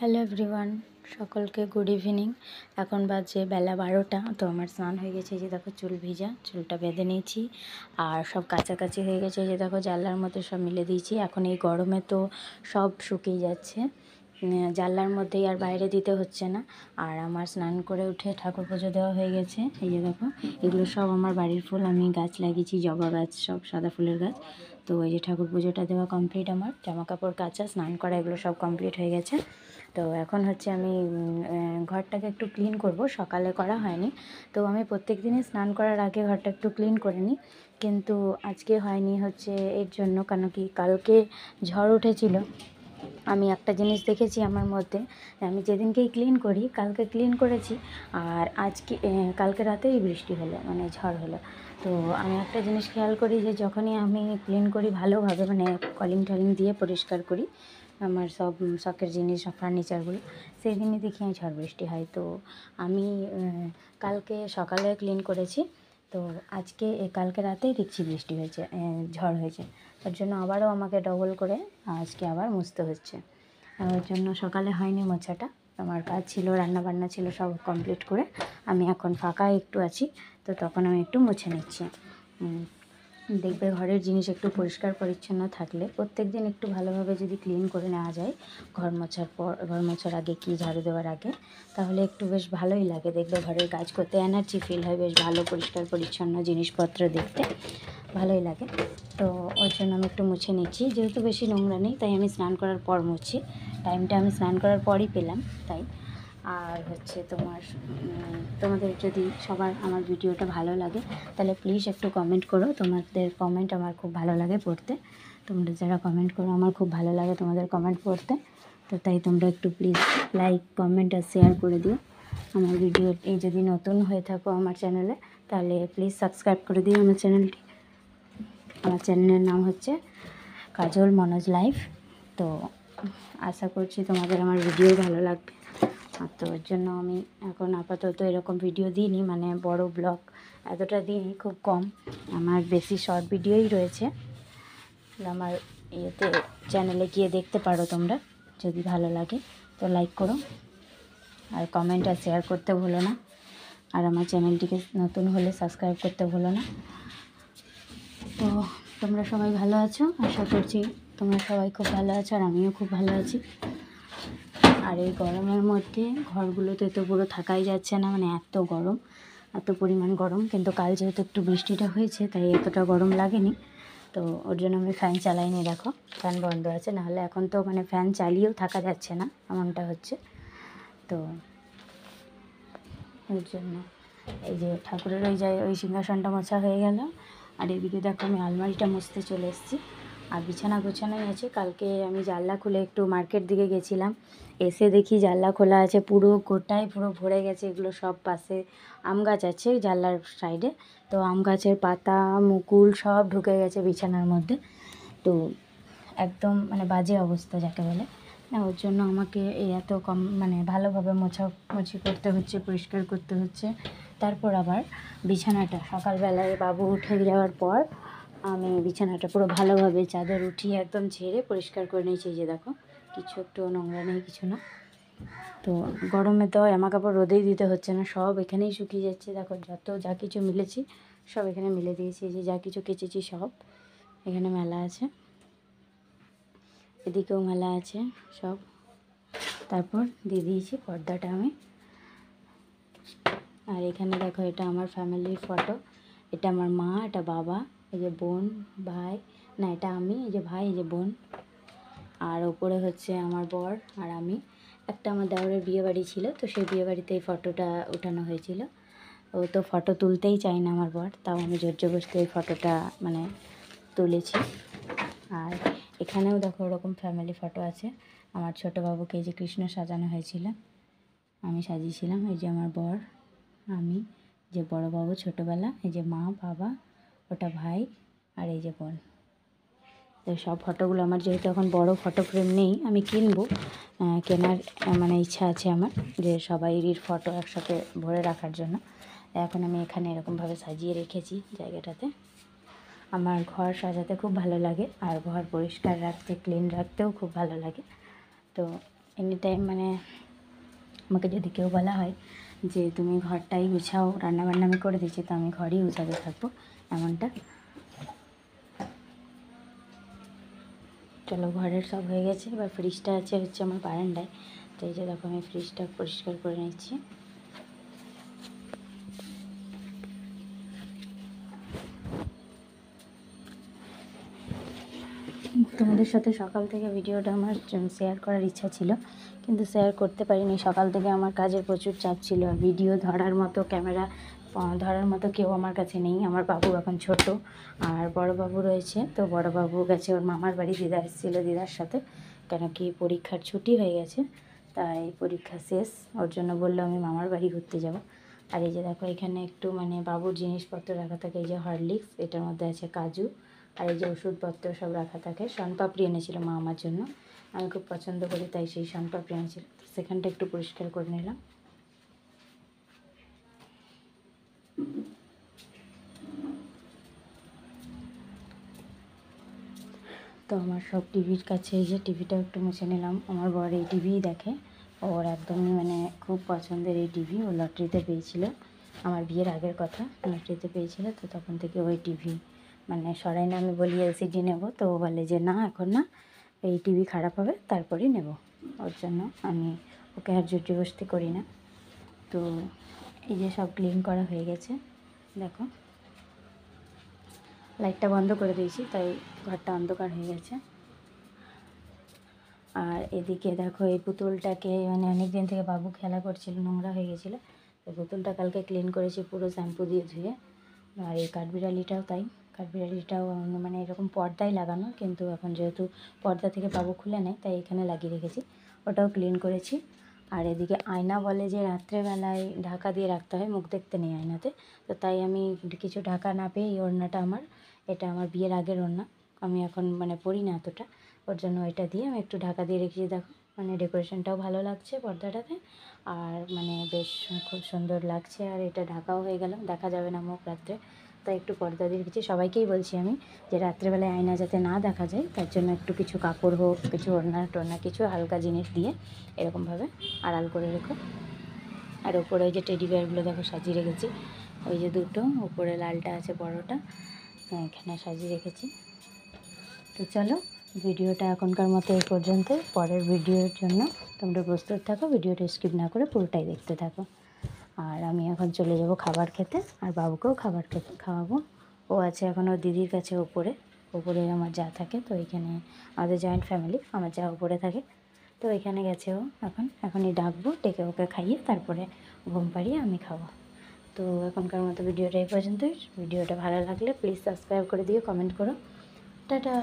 Hello everyone, সকলকে good evening. এখন বাজে বেলা 12টা। তো আমার স্নান হয়ে গেছে, যে দেখো চুল ভিজা, চুলটা বেঁধে নিয়েছি আর সব কাছাকাছি হয়ে গেছে। যে দেখো জানলার মধ্যে সব মিলে দিয়েছি। এখন এই গরমে তো সব শুকিয়ে যাচ্ছে, জানলার মধ্যেই আর বাইরে দিতে হচ্ছে না। আর আমার স্নান করে উঠে ঠাকুর পুজো দেওয়া হয়ে গেছে। এই যে দেখো, এগুলো সব আমার বাড়ির ফুল, আমি গাছ লাগিয়েছি, জবা গাছ, সব সাদা ফুলের গাছ। তো এই যে ঠাকুর পুজোটা দেওয়া কমপ্লিট, আমার জামা কাপড় কাচা, স্নান করা, এগুলো সব কমপ্লিট হয়ে গেছে। তো এখন হচ্ছে আমি ঘরটাকে একটু ক্লিন করব, সকালে করা হয়নি। তো আমি প্রত্যেক দিনই স্নান করার আগে ঘরটা একটু ক্লিন করে নিই, কিন্তু আজকে হয়নি হচ্ছে এর জন্য, কেন কি কালকে ঝড় উঠেছিল। আমি একটা জিনিস দেখেছি আমার মধ্যে, আমি যেদিনকেই ক্লিন করি, কালকে ক্লিন করেছি আর আজকে কালকে রাতেই বৃষ্টি হলো, মানে ঝড় হলো। তো আমি একটা জিনিস খেয়াল করি, যে যখনই আমি ক্লিন করি ভালোভাবে, মানে কলিং টলিং দিয়ে পরিষ্কার করি আমার সব শখের জিনিস, সব ফার্নিচারগুলো, সেই দিনই দেখি ঝড় বৃষ্টি হয়। তো আমি কালকে সকালে ক্লিন করেছি, তো আজকে কালকে রাতেই দেখছি বৃষ্টি হয়েছে, ঝড় হয়েছে। তার জন্য আবারও আমাকে ডবল করে আজকে আবার মুছতে হচ্ছে। ওর জন্য সকালে হয়নি মোছাটা। আমার কাজ ছিল, রান্নাবান্না ছিল, সব কমপ্লিট করে আমি এখন ফাঁকা একটু আছি। তো তখন আমি একটু মুছে নিচ্ছি। দেখবে ঘরের জিনিস একটু পরিষ্কার পরিচ্ছন্ন থাকলে, প্রত্যেক দিন একটু ভালোভাবে যদি ক্লিন করে নেওয়া যায়, ঘর মোছার পর, ঘর মোছার আগে কি ঝাড়ু দেওয়ার আগে, তাহলে একটু বেশ ভালোই লাগে। দেখবে ঘরের কাজ করতে এনার্জি ফিল হয়, বেশ ভালো পরিষ্কার পরিচ্ছন্ন জিনিসপত্র দেখতে ভালোই লাগে। তো ওর জন্য আমি একটু মুছে নিচ্ছি, যেহেতু বেশি নোংরা নেই তাই আমি স্নান করার পর মুছি। টাইমটা আমি স্নান করার পরই পেলাম তাই। আর হচ্ছে তোমাদের যদি সবার আমার ভিডিওটা ভালো লাগে, তাহলে প্লিজ একটু কমেন্ট করো। তোমাদের কমেন্ট আমার খুব ভালো লাগে পড়তে। তোমরা যারা কমেন্ট করো, আমার খুব ভালো লাগে তোমাদের কমেন্ট পড়তে। তো তাই তোমরা একটু প্লিজ লাইক, কমেন্ট আর শেয়ার করে দিও আমার ভিডিও। এই যদি নতুন হয়ে থাকো আমার চ্যানেলে, তাহলে প্লিজ সাবস্ক্রাইব করে দিও আমার চ্যানেলটি। আমার চ্যানেলের নাম হচ্ছে কাজল মনোজ লাইফ। তো আশা করছি তোমাদের আমার ভিডিও ভালো লাগবে। তো ওর জন্য আমি এখন আপাতত এরকম ভিডিও দিইনি, মানে বড় ব্লগ এতটা দিইনি, খুব কম। আমার বেশি শর্ট ভিডিওই রয়েছে। আমার ইয়েতে চ্যানেলে গিয়ে দেখতে পারো তোমরা, যদি ভালো লাগে তো লাইক করো আর কমেন্ট আর শেয়ার করতে ভুলো না। আর আমার চ্যানেলটিকে নতুন হলে সাবস্ক্রাইব করতে ভুলো না। তো তোমরা সবাই ভালো আছো, আশা করছি তোমরা সবাই খুব ভালো আছো, আর আমিও খুব ভালো আছি। আর এই গরমের মধ্যে ঘরগুলোতে তো পুরো থাকাই যাচ্ছে না, মানে এত গরম, এত পরিমাণ গরম। কিন্তু কাল যেহেতু একটু বৃষ্টিটা হয়েছে, তাই এতটা গরম লাগেনি। তো ওর জন্য আমি ফ্যান চালাইনি, দেখো ফ্যান বন্ধ আছে, নাহলে এখন তো মানে ফ্যান চালিয়েও থাকা যাচ্ছে না, এমনটা হচ্ছে। তো ওর জন্য এই যে ঠাকুরের ওই সিংহাসনটা মোছা হয়ে গেল। আর এদিকে দেখো আমি আলমারিটা মুছতে চলে এসেছি, আর বিছানা গোছানোই আছে। কালকে আমি জানলা খুলে একটু মার্কেট দিকে গেছিলাম, এসে দেখি জানলা খোলা আছে, পুরো গোটায় পুরো ভরে গেছে এগুলো সব। পাশে আম গাছ আছে জানলার সাইডে, তো আম গাছের পাতা, মুকুল সব ঢুকে গেছে বিছানার মধ্যে। তো একদম মানে বাজে অবস্থা যাকে বলে না। ওর জন্য আমাকে এই এত কম মানে ভালোভাবে মোছামুছি করতে হচ্ছে, পরিষ্কার করতে হচ্ছে। তারপর আবার বিছানাটা সকালবেলায় বাবু উঠে যাওয়ার পর আমি বিছানাটা পুরো ভালোভাবে চাদর উঠিয়ে একদম ঝেড়ে পরিষ্কার করে নিয়েছি। যে দেখো কিছু একটু নোংরা নেই, কিছু না। তো গরমে তো জামা কাপড় রোদেই দিতে হচ্ছে না, সব এখানেই শুকিয়ে যাচ্ছে। দেখো যত যা কিছু মিলেছি সব এখানে মিলে দিয়েছি, যে যা কিছু কেচেছি সব এখানে মেলা আছে, এদিকেও মেলা আছে সব। তারপর দিয়ে দিয়েছি পর্দাটা আমি। আর এখানে দেখো এটা আমার ফ্যামিলির ফটো, এটা আমার মা, এটা বাবা, এই যে বোন, ভাই, না এটা আমি, এই যে ভাই, এই যে বোন। আর ওপরে হচ্ছে আমার বর আর আমি। একটা আমার দেওরের বিয়েবাড়ি ছিল, তো সেই বিয়েবাড়িতে এই ফটোটা ওঠানো হয়েছিল। ও তো ফটো তুলতেই চায় না আমার বর, তাও আমি জোর জবরদস্তি এই ফটোটা মানে তুলেছি। আর এখানেও দেখো ওরকম ফ্যামিলি ফটো আছে। আমার ছোটো বাবুকে এই যে কৃষ্ণ সাজানো হয়েছিল, আমি সাজিয়েছিলাম। এই যে আমার বর, আমি, যে বড় বাবু ছোটোবেলা, এই যে মা, বাবা, ওটা ভাই, আর এই যে বোন। তো সব ফটোগুলো আমার, যেহেতু এখন বড় ফটো ফ্রেম নেই, আমি কিনবো, কেনার মানে ইচ্ছা আছে আমার, যে সবাইয়ের ফটো একসাথে ভরে রাখার জন্য। এখন আমি এখানে এরকমভাবে সাজিয়ে রেখেছি জায়গাটাতে। আমার ঘর সাজাতে খুব ভালো লাগে, আর ঘর পরিষ্কার রাখতে, ক্লিন রাখতেও খুব ভালো লাগে। তো এনি টাইম মানে আমাকে যদি কেউ বলা হয় যে তুমি ঘরটাই গুছাও, রান্নাবান্না আমি করে দিচ্ছি, তো আমি ঘরই গুছাতে থাকবো, এমনটা। চলো, ঘরের সব হয়ে গেছে। এবার ফ্রিজটা আছে হচ্ছে আমার বারান্দায়, তো এই যে দেখো আমি ফ্রিজটা পরিষ্কার করে নিচ্ছি। তোমাদের সাথে সকাল থেকে ভিডিওটা আমার শেয়ার করার ইচ্ছা ছিল, কিন্তু শেয়ার করতে পারিনি। সকাল থেকে আমার কাজের প্রচুর চাপ ছিল, আর ভিডিও ধরার মতো, ক্যামেরা ধরার মতো কেউ আমার কাছে নেই। আমার বাবু এখন ছোট, আর বড় বাবু রয়েছে। তো বড় বাবু গেছে ওর মামার বাড়ি, দিদা এসেছিল দিদার সাথে, কেন কি পরীক্ষার ছুটি হয়ে গেছে, তাই পরীক্ষা শেষ, ওর জন্য বললো আমি মামার বাড়ি ঘুরতে যাব। আর এই যে দেখো এখানে একটু মানে বাবুর জিনিসপত্র রাখা থাকে, এই যে হরলিক্স, এটার মধ্যে আছে কাজু, আর এই যে ওষুধপত্র সব রাখা থাকে। শনপাপড়ি এনেছিল মা আমার জন্য, আমি খুব পছন্দ করি, তাই সেই শনপাপড়ি এনেছিল। সেখানটা একটু পরিষ্কার করে নিলাম। তো আমার সব টিভির কাছে, এই যে টিভিটাও একটু মুছে নিলাম। আমার বর এই টিভিই দেখে, ওর একদমই মানে খুব পছন্দের এই টিভি। ও লটারিতে পেয়েছিল, আমার বিয়ের আগের কথা, লটারিতে পেয়েছিল, তো তখন থেকে ওই টিভি মানে সরাই না। আমি বলি এলসিডি নেব, তো ও বলে যে না এখন না, এই টিভি খারাপ হবে তারপরেই নেব। ওর জন্য আমি ওকে আর জোর জবরদস্তি করি না। তো এই যে সব ক্লিন করা হয়ে গেছে, দেখো লাইটটা বন্ধ করে দিয়েছি, তাই ঘরটা অন্ধকার হয়ে গেছে। আর এদিকে দেখো এই পুতুলটাকে মানে অনেক দিন থেকে বাবু খেলা করছিল, নোংরা হয়ে গেছিলো, তো পুতুলটা কালকে ক্লিন করেছি পুরো শ্যাম্পু দিয়ে ধুয়ে। আর এই কাঠবিড়ালিটাও তাই, কাঠবিড়ালিটাও মানে এরকম পর্দায় লাগানো, কিন্তু এখন যেহেতু পর্দা থেকে বাবু খুলে নেয়, তাই এখানে লাগিয়ে রেখেছি, ওটাও ক্লিন করেছি। আর এদিকে আয়না বলে যে রাত্রেবেলায় ঢাকা দিয়ে রাখতে হয়, মুখ দেখতে নেই আয়নাতে, তো তাই আমি কিছু ঢাকা না পেয়ে, এই ওড়নাটা আমার, এটা আমার বিয়ের আগের ওড়না, আমি এখন মানে পরি না এতটা, ওর জন্য এটা দিয়ে আমি একটু ঢাকা দিয়ে রেখেছি। দেখো মানে ডেকোরেশনটাও ভালো লাগছে পর্দাটাতে, আর মানে বেশ খুব সুন্দর লাগছে। আর এটা ঢাকাও হয়ে গেল, দেখা যাবে না মুখ রাত্রে, তাই একটু পর্দা দিয়ে রেখেছি। সবাইকেই বলছি আমি যে রাত্রেবেলায় আয়না যাতে না দেখা যায়, তার জন্য একটু কিছু কাপড় হোক, কিছু ওড়না টোড়না, কিছু হালকা জিনিস দিয়ে এরকমভাবে আড়াল করে রেখো। আর ওপরে ওই যে টেডি বিয়ারগুলো দেখো সাজিয়ে রেখেছি, ওই যে দুটো, ওপরে লালটা আছে বড়টা, এখানে সাজিয়ে রেখেছি। তো চলো, ভিডিওটা এখনকার মতো এই পর্যন্ত। পরের ভিডিওর জন্য তোমরা প্রস্তুত থাকো, ভিডিওটা স্কিপ না করে পুরোটাই দেখতে থাকো। আর আমি এখন চলে যাব খাবার খেতে, আর বাবুকেও খাবার খেতে খাওয়াবো। ও আছে এখন ওর দিদির কাছে ওপরে, ওপরে আমার যা থাকে, তো এখানে আমাদের জয়েন্ট ফ্যামিলি, আমার যা ওপরে থাকে, তো এখানে গেছে ও। এখনই ডাকবো, ডেকে ওকে খাইয়ে তারপরে ঘুম পাড়িয়ে আমি খাবো। তো এখনকার মতো ভিডিওটা এই পর্যন্তই। ভিডিওটা ভালো লাগলে প্লিজ সাবস্ক্রাইব করে দিও, কমেন্ট করো। টাটা।